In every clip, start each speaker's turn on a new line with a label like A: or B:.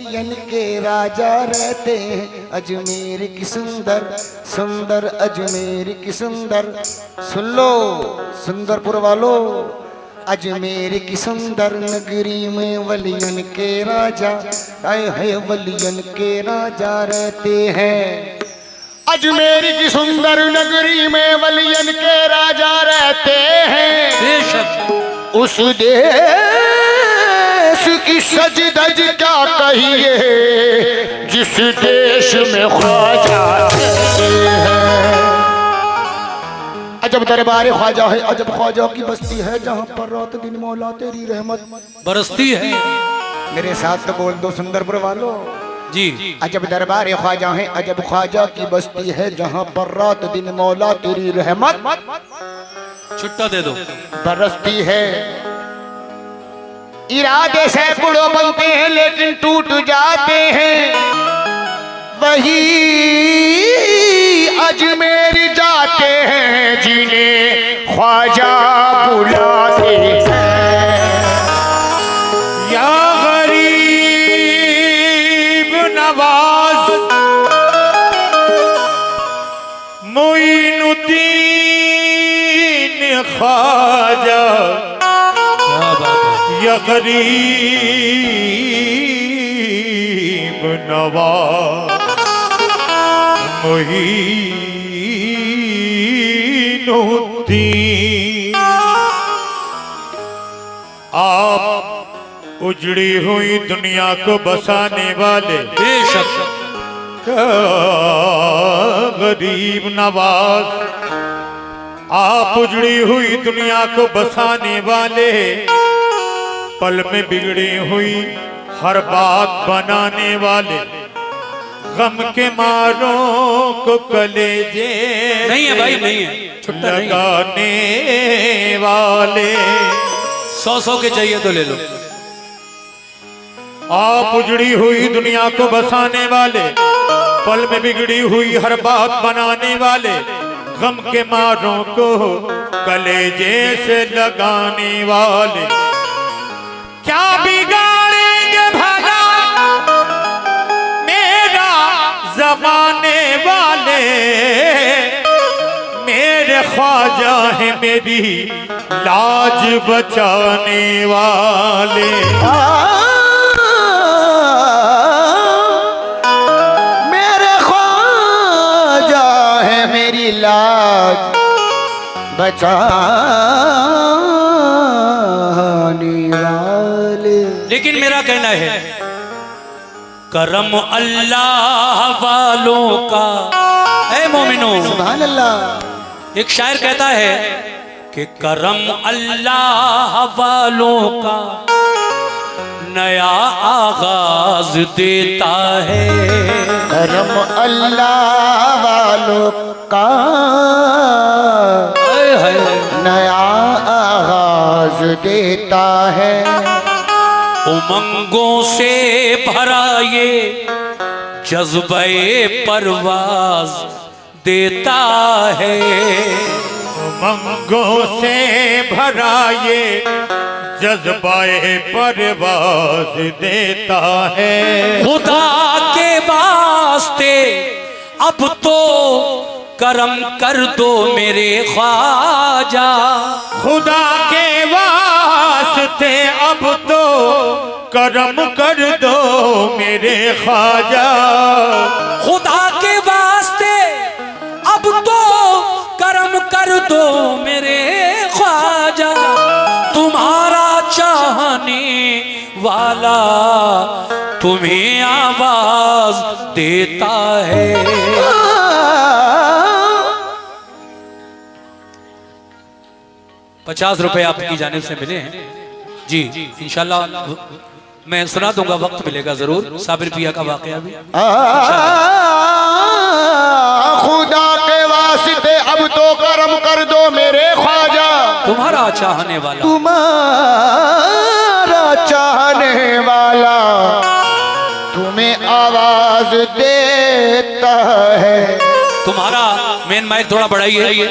A: वलियन के राजा रहते हैं। अजमेर की सुंदर सुंदर अजमेर की सुंदर, सुन लो सुंदरपुर वालों, अजमेर की सुंदर नगरी में वलियन के राजा आए हैं, वलियन के राजा रहते हैं। अजमेर की सुंदर नगरी में वलियन के राजा रहते हैं।
B: बेशक
A: उस देश की सज धज क्या कहिए, जिस देश में ख्वाजा रहते हैं। अजब दरबार ख्वाजा है, अजब ख्वाजा की बस्ती है, जहाँ पर रात दिन मौला तेरी रहमत
B: बरसती है।
A: मेरे साथ तो बोल दो सुंदरपुर वालों
B: जी।
A: अजब दरबार ख्वाजा है, अजब ख्वाजा की बस्ती है, जहाँ पर रात दिन मौला तेरी रहमत
B: छुट्टा दे दो
A: बरसती है। इरादे सैकड़ों बनते हैं लेकिन टूट जाते हैं, वही अजमेर जाते हैं जिन्हें ख्वाजा बुलाते हैं।
C: या गरीब नवाज मोइनुद्दीन ख्वाजा,
B: क्या बात है।
C: या गरीब नवाज मोइनुद्दीन, आप उजड़ी हुई दुनिया को बसाने वाले
B: बेशक
C: गरीब नवाज, आप उजड़ी हुई दुनिया को बसाने वाले, पल में बिगड़ी हुई हर बात बनाने वाले, गम के मारों को कलेजे
B: नहीं है भाई, नहीं है, छुट्टा नहीं है।
C: लगाने वाले,
B: 100 के चाहिए तो ले लो।
C: आप उजड़ी हुई दुनिया को बसाने वाले, पल में बिगड़ी हुई हर बात बनाने वाले, गम के मारों को कलेजे से लगाने वाले, क्या बिगाड़ेंगे भला मेरा जमाने वाले, मेरे ख्वाजा है मेरी लाज बचाने वाले।
A: मेरे ख्वाजा है मेरी लाज बचाने वाले।
B: लेकिन मेरा कहना है करम अल्लाह वालों का, ऐ मोमिनो।
A: सुभान अल्लाह।
B: एक शायर कहता है कि करम अल्लाह वालों का नया आगाज देता है।
A: करम अल्लाह वालों का नया आगाज देता है।
B: उमंगों से भरा ये जज्बे परवाज देता है।
C: उमंगों से भरा ये जज्बाए परवाज देता है।
B: खुदा के वास्ते अब तो करम कर दो मेरे ख्वाजा,
C: खुदा के वास्ते अब तो करम कर दो मेरे ख्वाजा।
B: खुदा के वास्ते अब तो करम कर दो मेरे ख्वाजा, तुम्हारा चाहने वाला तुम्हें आवाज देता है। ₹50 आपकी जानिब से मिले हैं जी, इंशाल्लाह मैं सुना दूंगा, वक्त मिलेगा जरूर। साबिर पिया का वाकया भी
A: खुदा के वास्ते अब तो करम कर दो मेरे ख्वाजा,
B: तुम्हारा चाहने वाला,
A: तुम्हारा चाहने वाला तुम्हें आवाज देता है।
B: तुम्हारा मेन माइक थोड़ा बढ़ाइए।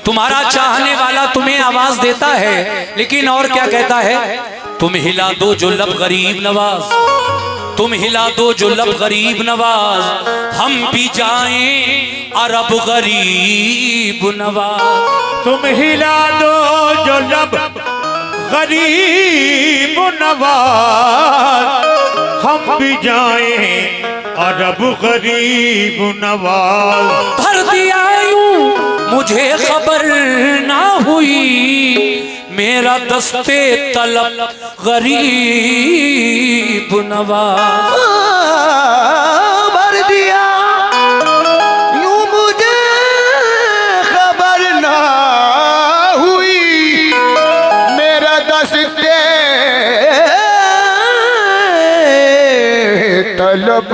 B: तुम्हारा चाहने वाला तुम्हें आवाज देता है, लेकिन और क्या कहता है? तुम हिला दो जो लब गरीब नवाज, तुम हिला दो जो लब गरीब नवाज, हम भी जाएं अरब गरीब नवाज।
C: तुम हिला दो जो लब गरीब नवाज, हम भी जाएं अरब गरीब नवाज।
B: भर दिया यूं मुझे खबर ना हुई, मेरा दस्ते तलब गरीब नवाज।
A: भर दिया यूं मुझे खबर ना हुई, मेरा दस्ते तलब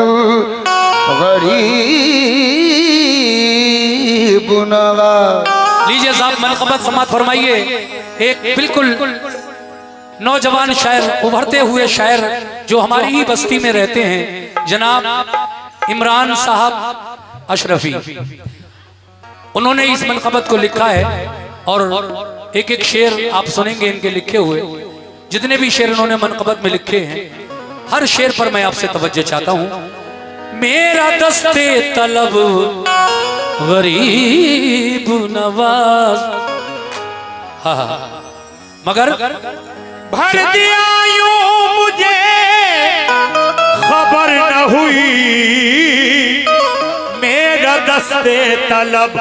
A: गरीब नवाज।
B: लीजिए साहब मनक़बत समात फरमाइए। एक बिल्कुल नौजवान शायर, उभरते हुए शायर जो हमारी ही बस्ती में रहते हैं, जनाब इमरान साहब अशरफी, उन्होंने इस मनक़बत को लिखा है और एक एक शेर आप सुनेंगे इनके लिखे हुए। जितने भी शेर उन्होंने मनक़बत में लिखे हैं, हर शेर पर मैं आपसे तवज्जो चाहता हूं। मेरा दस्ते तलब गरीब नवाज, मगर
C: भर दिया यूं मुझे खबर न हुई, मेरा दस्ते तलब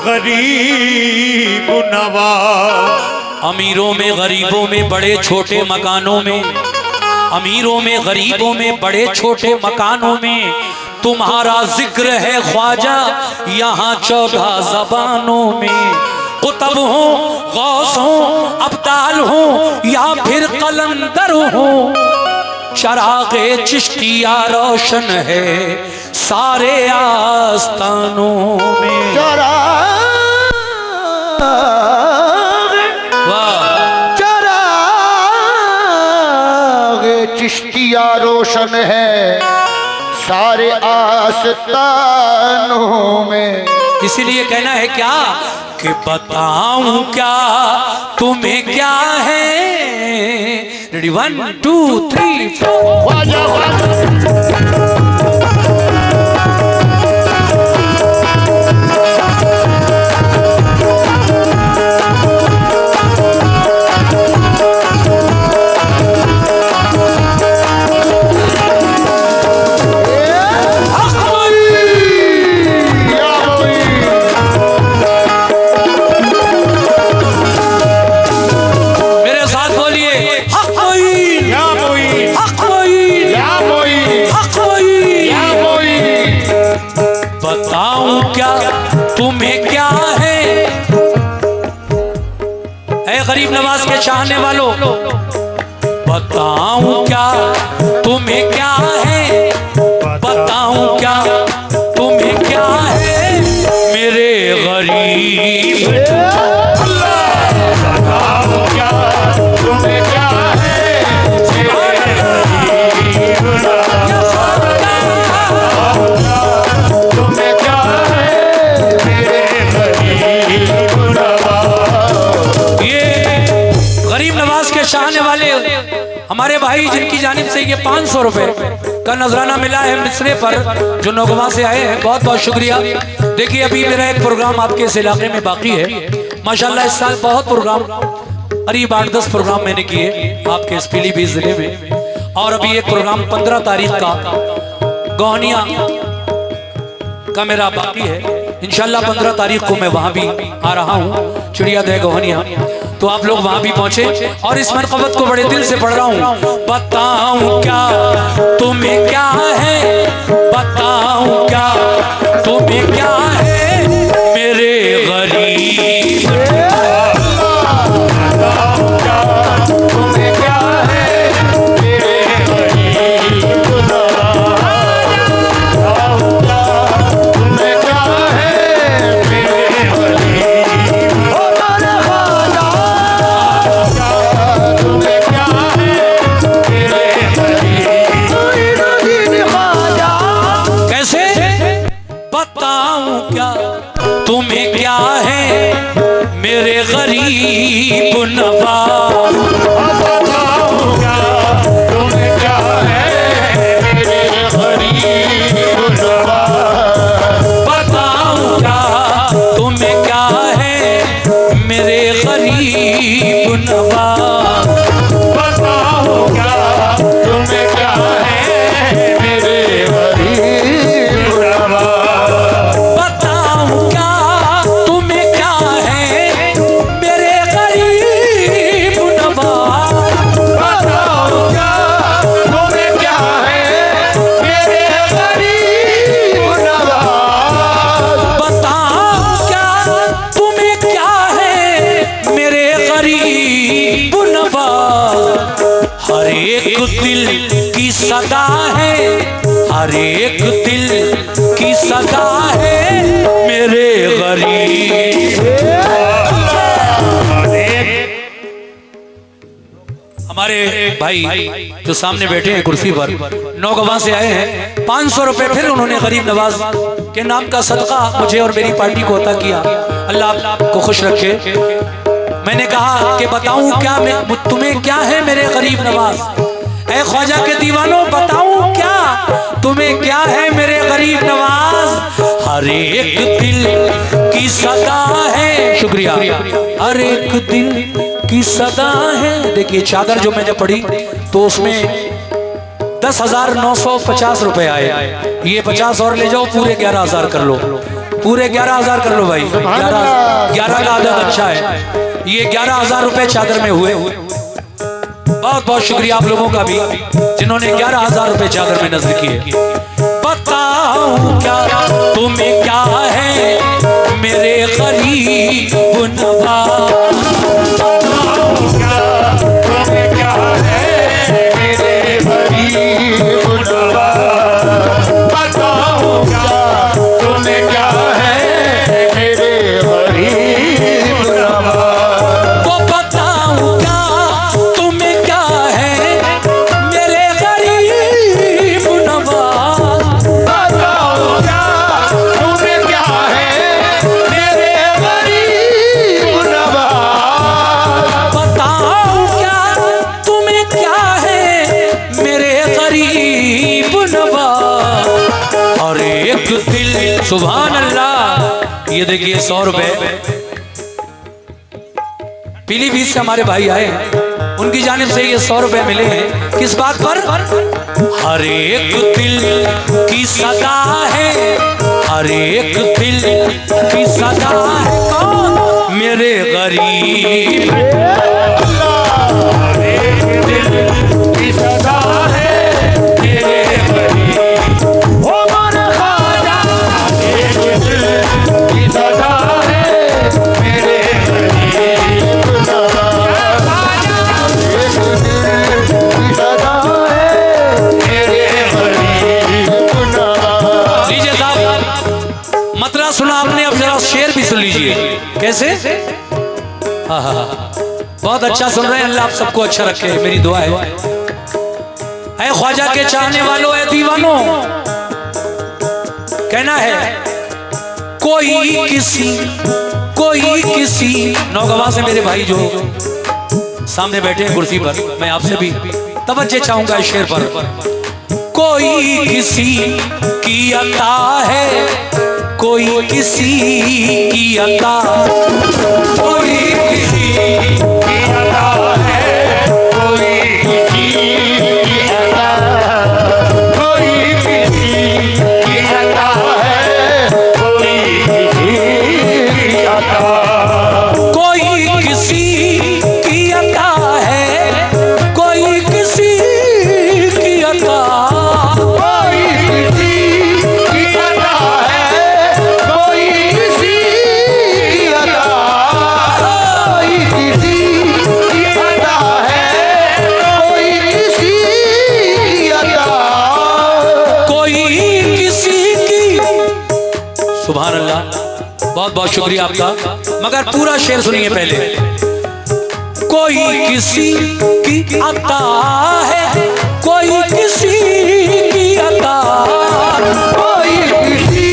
C: गरीब नवाज।
B: अमीरों में गरीबों में बड़े छोटे मकानों में, अमीरों में गरीबों में बड़े छोटे मकानों में तुम्हारा जिक्र है ख्वाजा, यहाँ 14 ज़बानों में। कुतब हो, गौस हो, अब्दाल हो या फिर कलंदर हो, चरागे चिश्तिया रोशन है सारे आस्तानों में।
A: चरागे चिश्तिया रोशन है सारे आस्तानों में।
B: इसीलिए कहना है क्या कि बताऊं क्या तुम्हें क्या है। रेडी 1 2 3 4। गरीब नवाज के चाहने वालों, बताऊं क्या तुम्हें क्या है, बताऊं क्या तुम्हें क्या है मेरे गरीब।
C: बताओ क्या तुम्हें क्या है मेरे गरीब, तुम्हें क्या है मेरे गरीब।
B: गरीब नवाज के चाहने वाले हमारे भाई जिनकी जानिब से ये 500 रुपए का नजराना मिला है मिसरे पर, जो नौगवा से आए हैं, बहुत बहुत शुक्रिया। देखिए अभी मेरा एक प्रोग्राम आपके इस इलाके में बाकी है। माशाल्लाह इस साल बहुत प्रोग्राम, करीब 8-10 प्रोग्राम मैंने किए आपके इस पीलीभीत जिले में, और अभी एक प्रोग्राम 15 तारीख का गोहनिया का मेरा बाकी है। इंशाल्लाह 15 तारीख को मैं वहां भी आ रहा हूँ, चिड़ियादह गोहनिया, तो आप लोग वहां भी पहुंचे। और इस मनक़बत को बड़े दिल से पढ़ रहा हूँ। बताऊं क्या तुम्हें क्या है, बताऊं क्या तुम्हें क्या है मेरे गरीब।
C: बताओ क्या तुम्हें क्या है मेरे गरीब, बताओ क्या तुम्हें क्या है मेरे गरीब। तुम्हें क्या है मेरे गरीब।
B: कैसे बताऊं क्या तुम्हें क्या है मेरे गरीब नवाज।
C: बताओ क्या तुम्हें क्या है मेरे
B: दिल की सदा है, हर एक दिल की सदा है मेरे गरीब। हमारे भाई जो सामने बैठे हैं कुर्सी पर, नौगवां से आए हैं, 500 रुपए फिर उन्होंने गरीब नवाज के नाम का सदका मुझे और मेरी पार्टी को अता किया। अल्लाह आपको खुश रखे। मैंने कहा कि बताऊं क्या तुम्हें क्या है मेरे गरीब नवाज, ऐ ख्वाजा के दीवानों बताऊं क्या तुम्हें क्या है मेरे गरीब नवाज। हर एक दिल की सदा है, शुक्रिया, हर एक दिल की सदा है। देखिए चादर जो मैंने पढ़ी तो उसमें 10,950 रुपए आए, ये 50 और ले जाओ, पूरे 11,000 कर लो, पूरे 11,000 कर लो भाई। 11 का आदत अच्छा है। ये 11,000 रुपए चादर में हुए। बहुत बहुत शुक्रिया आप लोगों का भी जिन्होंने 11,000 रुपए चादर में नजर किए। बताऊं क्या तुम्हें क्या है मेरे गरीब नवाज,
C: तुम्हें क्या है मेरे गरीब नवाज, बताओ क्या तुम्हें क्या है मेरे गरीब नवाज,
B: वो बताऊं क्या तुम्हें क्या है मेरे गरीब नवाज,
C: बताओ क्या तुम्हें क्या है मेरे गरीब नवाज,
B: बताओ क्या तुम्हें क्या है मेरे गरीब नवाज। और एक दिल, सुभान अल्लाह। ये देखिए 100 रुपए पीलीभीत से हमारे भाई आए, उनकी जानिब से ये 100 रुपए मिले हैं। किस बात पर? हर एक दिल की सदा है, हर एक दिल की सदा है कौन मेरे गरीब।
C: दिल की सदा है मेरे गरीब, ओ मन ख्वाजा, एक दिल की सदा है मेरे गरीब नवाज, एक दिल की सदा है मेरे गरीब नवाज।
B: लीजिए साहब, मतला सुना आपने, अब जरा शेर भी सुन लीजिए। कैसे? हाँ हाँ हाँ, बहुत अच्छा सुन रहे हैं। अल्लाह आप सबको अच्छा रखे, मेरी दुआ है। ऐ ख्वाजा के चाहने वालों, ऐ दीवानों, कहना है कोई किसी नौगवां से मेरे भाई जो सामने बैठे हैं कुर्सी पर, मैं आपसे भी तवज्जो चाहूंगा इस शेर पर। कोई किसी की अता है, कोई किसी की अता, कोई किसी
C: की अता है, कोई किसी की अता, कोई किसी की अता है, कोई किसी की अता,
B: कोई किसी की अता है, कोई किसी की अता,
C: कोई किसी की अता है, कोई किसी की अता, कोई किसी की अता है, कोई किसी की अता,
B: कोई किसी की। सुभान अल्लाह, बहुत बहुत शुक्रिया आपका। मगर पूरा शेर सुनिए पहले। कोई किसी की अता है, कोई किसी की अता,
C: कोई किसी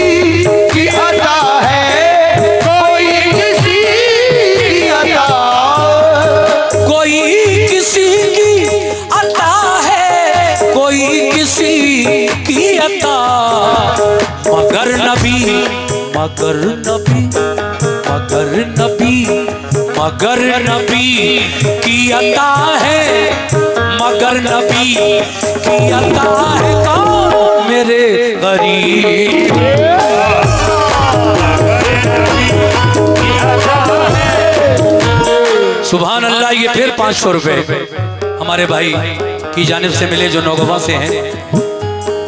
C: की अता है, कोई किसी की अता,
B: कोई किसी की अता है, कोई किसी की अता। मगर नबी, मगर नबी, मगर नबी, मगर नबी की अता है, मगर नबी की अता है कौन मेरे गरीब। सुभान अल्लाह। ये फिर 500 रुपए हमारे भाई की जानिब से मिले जो नौगवां से हैं।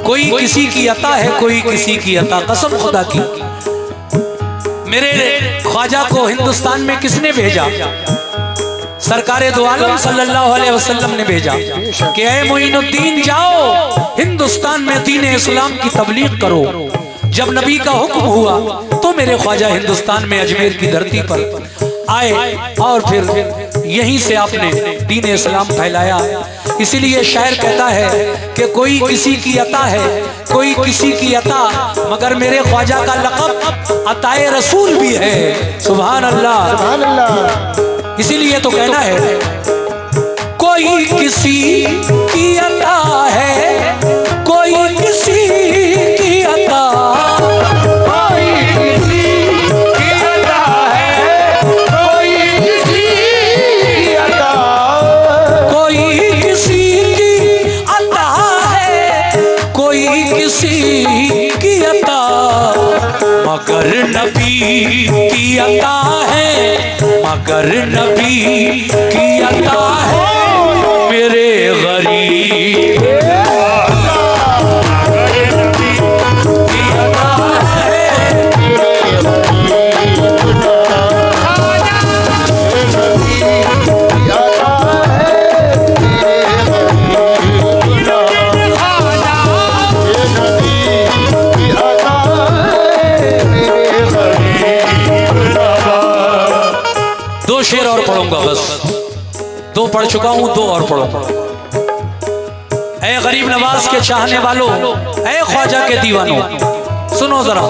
B: कोई किसी की अता है, कोई किसी की अता, कसम खुदा की। मेरे ख्वाजा को हिंदुस्तान में किसने भेजा? सरकारे दो आलम सल्लल्लाहु अलैहि वसल्लम ने भेजा कि ऐ मोइनुद्दीन जाओ हिंदुस्तान में दीन इस्लाम की तबलीग करो। जब नबी का हुक्म हुआ तो मेरे ख्वाजा हिंदुस्तान में अजमेर की धरती पर आए और फिर यहीं से आपने दीन इस्लाम फैलाया। इसीलिए शायर कहता है कि कोई किसी की अता है, कोई किसी की अता, मगर मेरे ख्वाजा का लक़ब अताए रसूल भी है। सुभान अल्लाह,
A: सुभान अल्लाह।
B: इसीलिए तो कहना है कोई किसी की अता है, कोई किसी की अता,
C: कोई किसी की अता है, कोई किसी की अता,
B: कोई किसी की अता है, कोई किसी की अता, मगर नबी की अता है, मगर नबी की अता है मेरे गरीब दो शेर और पढ़ूंगा, बस दो पढ़ चुका हूं, दो और पढ़ूंगा। ऐ गरीब नवाज के चाहने वालों, ऐ ख्वाजा के दीवानों, सुनो जरा।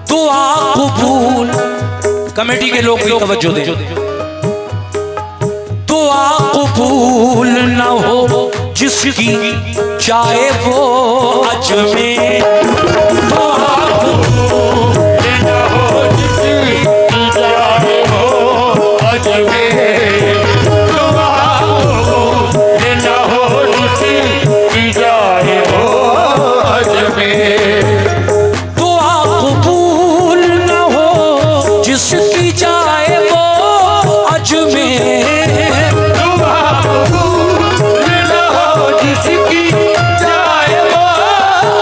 B: दुआ कबूल, कमेटी के लोग भी तवज्जो दें। दुआ कबूल न हो जिसकी चाहे वो अजमेर, दुआ कबूल न हो जिसकी चाहे वो अजमेर, दुआ कबूल न हो जिसकी चाहे वो अजमेर, दुआ कबूल न हो जिसकी चाहे वो अजमेर, दुआ कबूल न हो जिसकी चाहे वो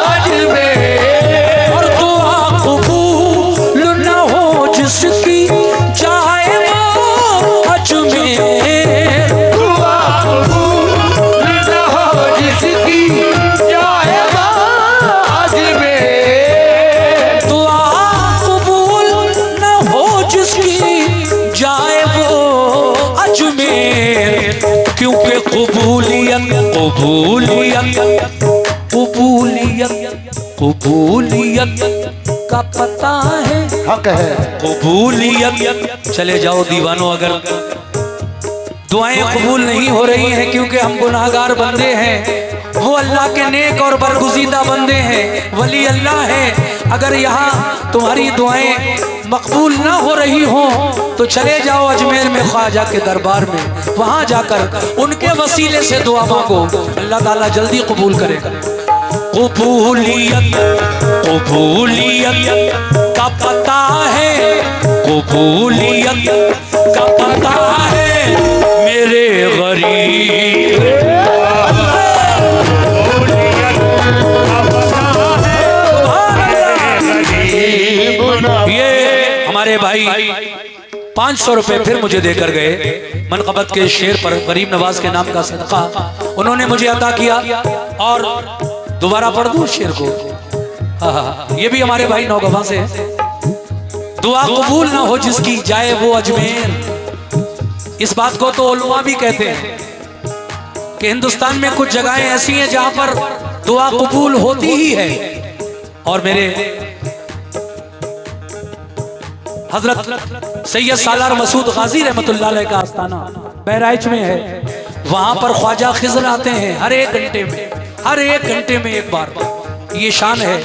B: अजमेर, और दुआ कबूल न हो जिसकी चाहे वो अजमेर, दुआ कबूल न हो जिसकी चाहे वो अजमेर, दुआ कबूल न हो जिसकी जाए वो अजमेर, क्योंकि कबूलियत कबूलियत कबूलियत कबूलियत का पता है,
A: हक है।
B: कबूलियत। चले जाओ दीवानों, अगर दुआएं कबूल नहीं हो रही हैं क्योंकि हम गुनाहगार बंदे हैं, वो अल्लाह के नेक और बरगुज़ीदा बंदे हैं, वली अल्लाह हैं। अगर यहाँ तुम्हारी दुआएं मकबूल ना हो रही हों तो चले जाओ अजमेर में ख्वाजा के दरबार में, वहाँ जाकर उनके वसीले से दुआ मांगो, अल्लाह ताला जल्दी कबूल करे। कबूलियत कबूलियत का पता है, कबूलियत का पता है मेरे गरीब, ये हमारे भाई 500 रुपए फिर मुझे देकर गए मनकबत के शेर पर, गरीब नवाज के नाम का सदका उन्होंने मुझे अता किया। और दोबारा पढ़ दूं शेर को? ये भी हमारे भाई नौगवा से है। दुआ कबूल ना हो जिसकी जाए वो अजमेर। इस बात को तो उलमा भी कहते हैं कि हिंदुस्तान में कुछ जगहें ऐसी हैं जहां पर दुआ कबूल होती ही है। और मेरे हजरत सैयद सालार मसूद गाजी रहमतुल्लाह अलैह का आस्थाना बहराइच में है, वहां पर ख्वाजा खिज़र आते हैं हर एक घंटे में, हर एक घंटे में एक बार। ये शान है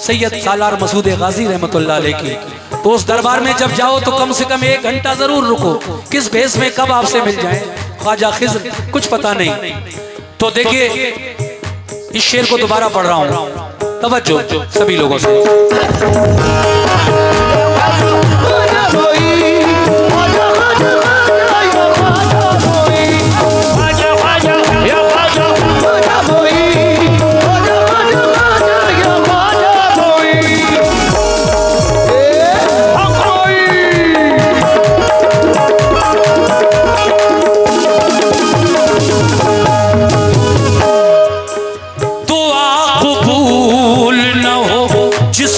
B: सैयद सालार मसूद गाजी रहमतुल्लाह अलैह की। तो उस दरबार में जब जाओ तो कम से कम 1 घंटा जरूर रुको, किस भेष में कब आपसे मिल जाए ख्वाजा खिज़र कुछ पता नहीं। तो देखिए इस शेर को दोबारा पढ़ रहा हूँ, तवज्जो सभी लोगों से।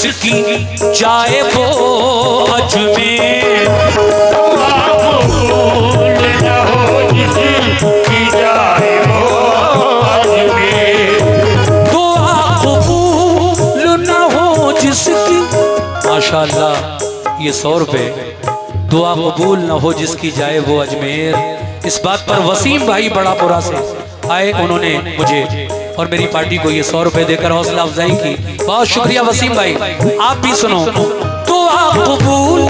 B: जिसकी जाए वो अजमेर। दुआ कबूल न हो जिसकी, माशाअल्लाह ये 100 रुपए। दुआ कबूल न हो जिसकी जाए वो अजमेर। इस बात पर वसीम भाई बड़ा पुरा से आए, उन्होंने मुझे और मेरी पार्टी को ये 100 रुपए देकर हौसला अफजाई की। बहुत शुक्रिया वसीम भाई। आप भी सुनो। दुआ कबूल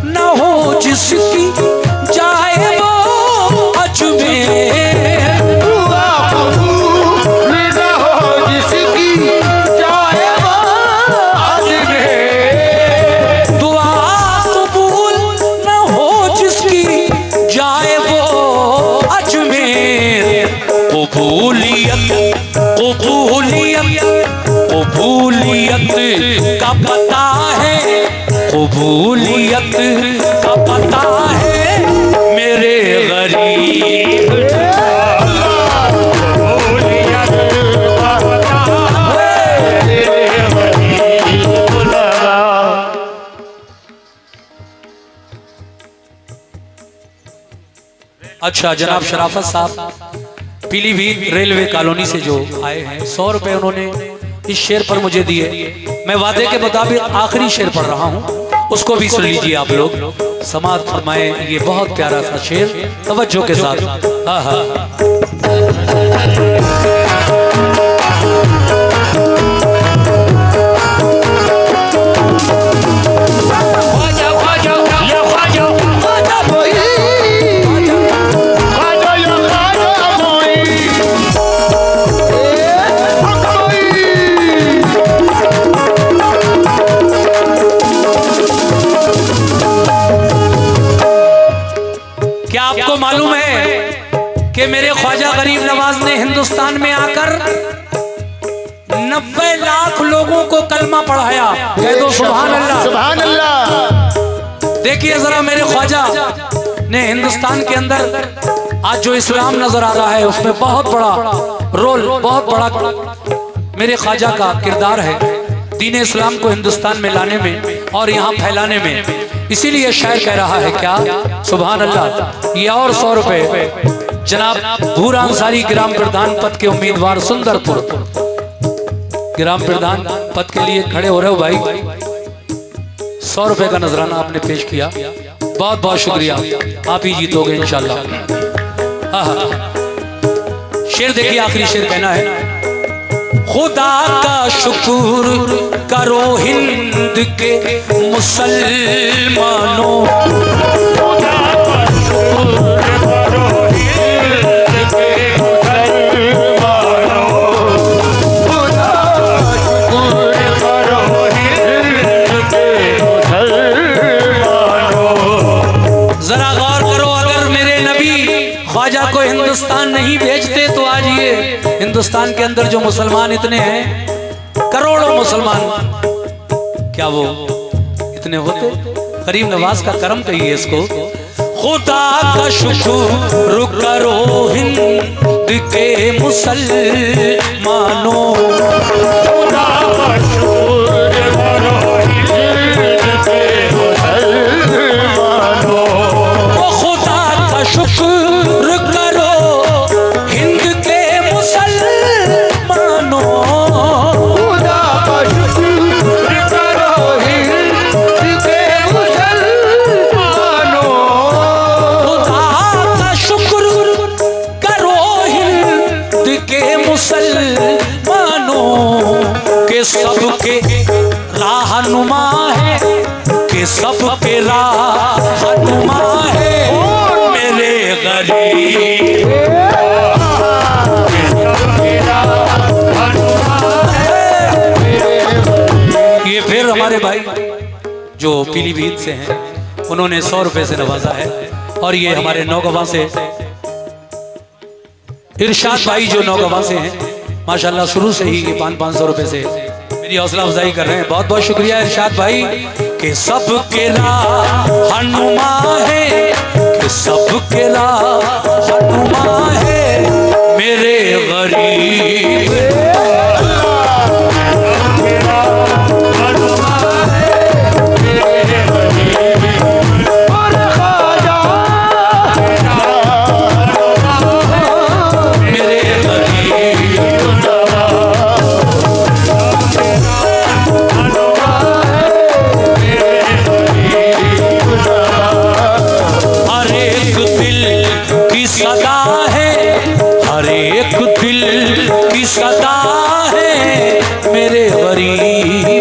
B: न हो जिसकी जाए वो अजमेर।
A: दुआ कबूल न हो जिसकी जाए वो अजमेर।
B: दुआ कबूल न हो जिसकी जाए वो अजमेर। कबूलियत कबूलियत का पता है, कबूलियत का पता है मेरे गरीब। अच्छा जनाब शराफत साहब पीलीभीत रेलवे कॉलोनी से जो आए हैं, 100 रुपए उन्होंने इस शेर पर मुझे दिए। मैं वादे के मुताबिक आखिरी शेर पढ़ रहा हूँ, उसको भी सुन लीजिए आप लोग। समाअत फरमाए। ये बहुत प्यारा सा शेर तवज्जो के साथ। हाँ हाँ आपको मालूम है कि मेरे ख्वाजा गरीब नवाज ने हिंदुस्तान में आकर 90 लाख लोगों को कलमा पढ़ाया। कह दो सुभान अल्लाह।
A: सुभान अल्लाह।
B: देखिए जरा मेरे ख्वाजा ने हिंदुस्तान के अंदर आज जो इस्लाम नजर आ रहा है उसमें बहुत बड़ा रोल, बहुत बड़ा मेरे ख्वाजा का किरदार है दीन इस्लाम को हिंदुस्तान में लाने में और यहाँ फैलाने में। इसीलिए शायर कह रहा है क्या, सुभान अल्लाह। ये और 100 रुपए जनाब भूरा अंसारी ग्राम प्रधान पद के उम्मीदवार सुंदरपुर ग्राम प्रधान पद के लिए खड़े हो रहे हो भाई। 100 रुपए का नजराना आपने पेश किया, बहुत बहुत शुक्रिया। आप ही जीतोगे इंशाल्लाह। शेर देखिए, आखिरी शेर कहना है। खुदा का शुक्र करो हिंद के मुसलमानों, खुदा का शुक्र करो हिंद के मुसलमानों, खुदा का शुक्र करो हिंद के मुसलमानों। जरा गौर करो, अगर मेरे नबी ख्वाजा को हिंदुस्तान नहीं भेजते तो आज ये हिंदुस्तान के अंदर जो मुसलमान इतने हैं, करोड़ों मुसलमान, क्या वो इतने होते? गरीब नवाज का करम कहिए इसको। खुदा का शुक्र करो हिंद के मुसलमानों, खुदा का शुक्र करो हिंद के मुसलमानों, खुदा का शुक्र करो हिंद के मुसलमानों, खुदा का शुक्र करो हिंद के मुसलमानों, खुदा का शुक्र करो हिंद के मुसलमानों के सबके राहनुमा है, के सबके राहनुमा है मेरे गरीब। ये फिर हमारे भाई जो पीलीभीत से हैं उन्होंने 100 रुपए से नवाजा है। और ये हमारे नौगवां से इरशाद भाई जो नौगवां से हैं, माशाल्लाह शुरू से ही ये 500 रुपए से मेरी हौसला अफजाई कर रहे हैं। बहुत बहुत शुक्रिया इरशाद भाई। कि सबके राहनुमा है, कि सबके राहनुमा है मेरे गरीब। अता है मेरे गरीब